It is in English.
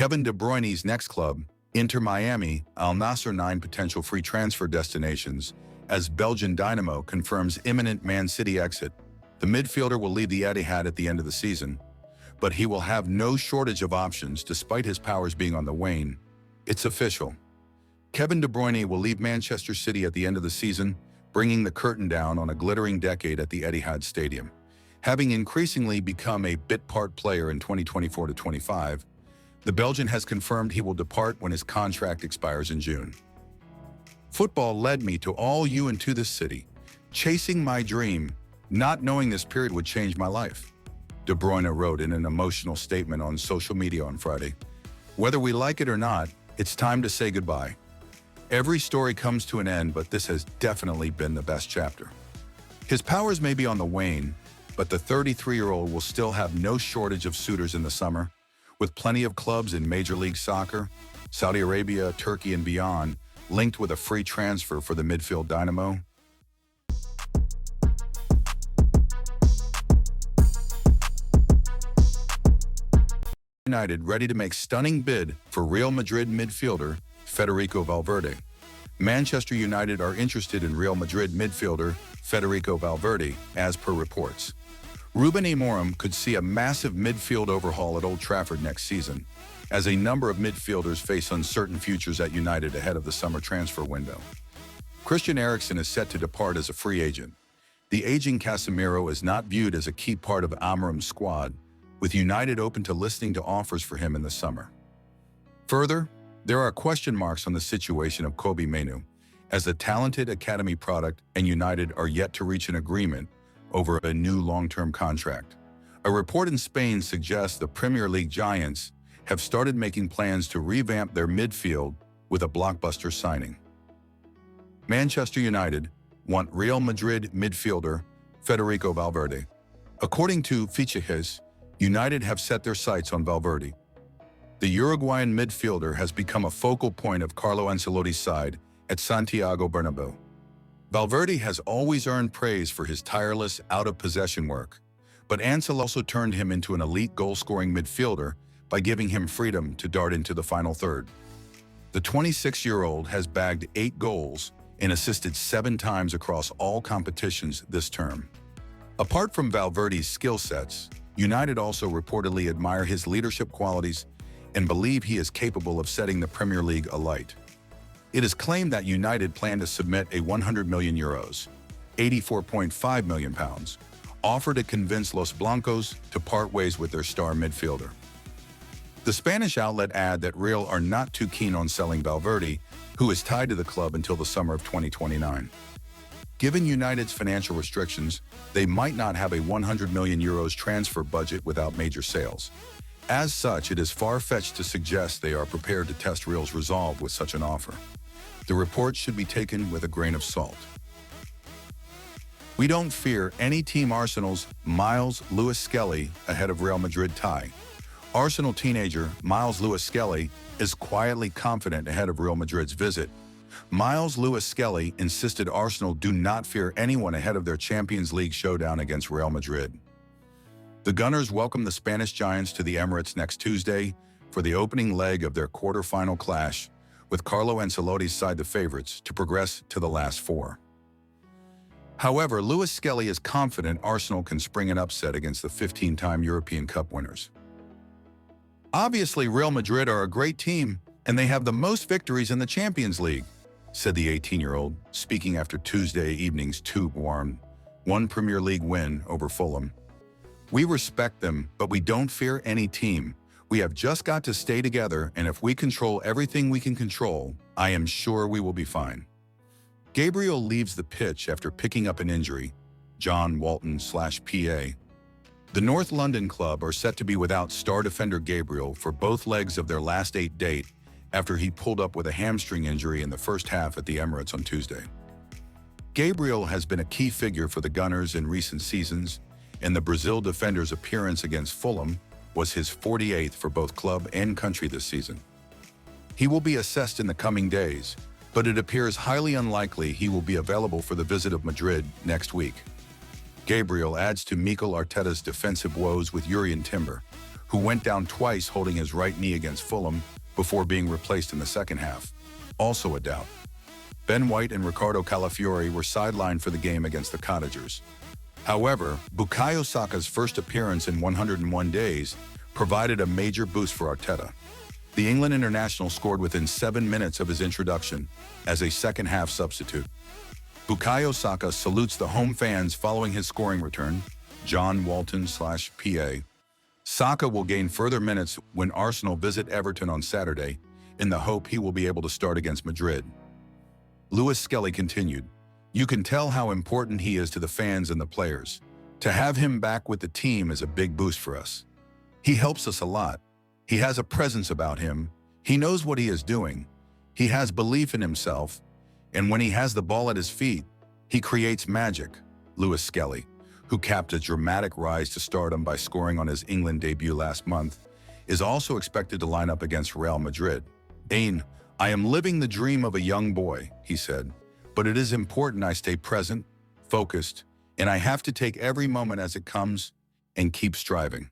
Kevin De Bruyne's next club, Inter Miami, Al-Nassr 9 potential free transfer destinations, as Belgian Dynamo confirms imminent Man City exit. The midfielder will leave the Etihad at the end of the season, but he will have no shortage of options despite his powers being on the wane. It's official. Kevin De Bruyne will leave Manchester City at the end of the season, bringing the curtain down on a glittering decade at the Etihad Stadium. Having increasingly become a bit-part player in 2024-25, the Belgian has confirmed he will depart when his contract expires in June. Football led me to all you and to this city, chasing my dream, not knowing this period would change my life. De Bruyne wrote in an emotional statement on social media on Friday. Whether we like it or not, it's time to say goodbye. Every story comes to an end, but this has definitely been the best chapter. His powers may be on the wane, but the 33-year-old will still have no shortage of suitors in the summer, with plenty of clubs in Major League Soccer, Saudi Arabia, Turkey, and beyond, linked with a free transfer for the midfield dynamo. United ready to make stunning bid for Real Madrid midfielder Federico Valverde. Manchester United are interested in Real Madrid midfielder Federico Valverde, as per reports. Ruben Amorim could see a massive midfield overhaul at Old Trafford next season, as a number of midfielders face uncertain futures at United ahead of the summer transfer window. Christian Eriksen is set to depart as a free agent. The aging Casemiro is not viewed as a key part of Amorim's squad, with United open to listening to offers for him in the summer. Further, there are question marks on the situation of Kobbie Mainoo, as a talented academy product and United are yet to reach an agreement over a new long-term contract. A report in Spain suggests the Premier League giants have started making plans to revamp their midfield with a blockbuster signing. Manchester United want Real Madrid midfielder Federico Valverde. According to Fichajes, United have set their sights on Valverde. The Uruguayan midfielder has become a focal point of Carlo Ancelotti's side at Santiago Bernabeu. Valverde has always earned praise for his tireless, out-of-possession work, but Ansel also turned him into an elite goal-scoring midfielder by giving him freedom to dart into the final third. The 26-year-old has bagged 8 goals and assisted 7 times across all competitions this term. Apart from Valverde's skill sets, United also reportedly admire his leadership qualities and believe he is capable of setting the Premier League alight. It is claimed that United plan to submit a €100 million, £84.5 million, offer to convince Los Blancos to part ways with their star midfielder. The Spanish outlet add that Real are not too keen on selling Valverde, who is tied to the club until the summer of 2029. Given United's financial restrictions, they might not have a €100 million transfer budget without major sales. As such, it is far-fetched to suggest they are prepared to test Real's resolve with such an offer. The report should be taken with a grain of salt. We don't fear any team. Arsenal's Miles Lewis-Skelly ahead of Real Madrid tie. Arsenal teenager Miles Lewis-Skelly is quietly confident ahead of Real Madrid's visit. Miles Lewis-Skelly insisted Arsenal do not fear anyone ahead of their Champions League showdown against Real Madrid. The Gunners welcome the Spanish Giants to the Emirates next Tuesday for the opening leg of their quarter-final clash, with Carlo Ancelotti's side the favorites to progress to the last 4. However, Lewis-Skelly is confident Arsenal can spring an upset against the 15-time European Cup winners. Obviously, Real Madrid are a great team, and they have the most victories in the Champions League, said the 18-year-old, speaking after Tuesday evening's 2-1 Premier League win over Fulham. We respect them, but we don't fear any team. We have just got to stay together, and if we control everything we can control, I am sure we will be fine. Gabriel leaves the pitch after picking up an injury. John Walton/PA. The North London club are set to be without star defender Gabriel for both legs of their last 8 date after he pulled up with a hamstring injury in the first half at the Emirates on Tuesday. Gabriel has been a key figure for the Gunners in recent seasons, and the Brazil defender's appearance against Fulham was his 48th for both club and country this season. He will be assessed in the coming days, but it appears highly unlikely he will be available for the visit of Madrid next week. Gabriel adds to Mikel Arteta's defensive woes with Jurrien Timber, who went down twice holding his right knee against Fulham before being replaced in the second half. Also a doubt. Ben White and Ricardo Calafiori were sidelined for the game against the Cottagers. However, Bukayo Saka's first appearance in 101 days provided a major boost for Arteta. The England international scored within 7 minutes of his introduction as a second-half substitute. Bukayo Saka salutes the home fans following his scoring return, John Walton/PA. Saka will gain further minutes when Arsenal visit Everton on Saturday, in the hope he will be able to start against Madrid. Lewis Skelly continued, "You can tell how important he is to the fans and the players. To have him back with the team is a big boost for us. He helps us a lot. He has a presence about him. He knows what he is doing. He has belief in himself. And when he has the ball at his feet, he creates magic." Lewis Skelly, who capped a dramatic rise to stardom by scoring on his England debut last month, is also expected to line up against Real Madrid. "I am living the dream of a young boy," he said, "but it is important I stay present, focused, and I have to take every moment as it comes and keep striving."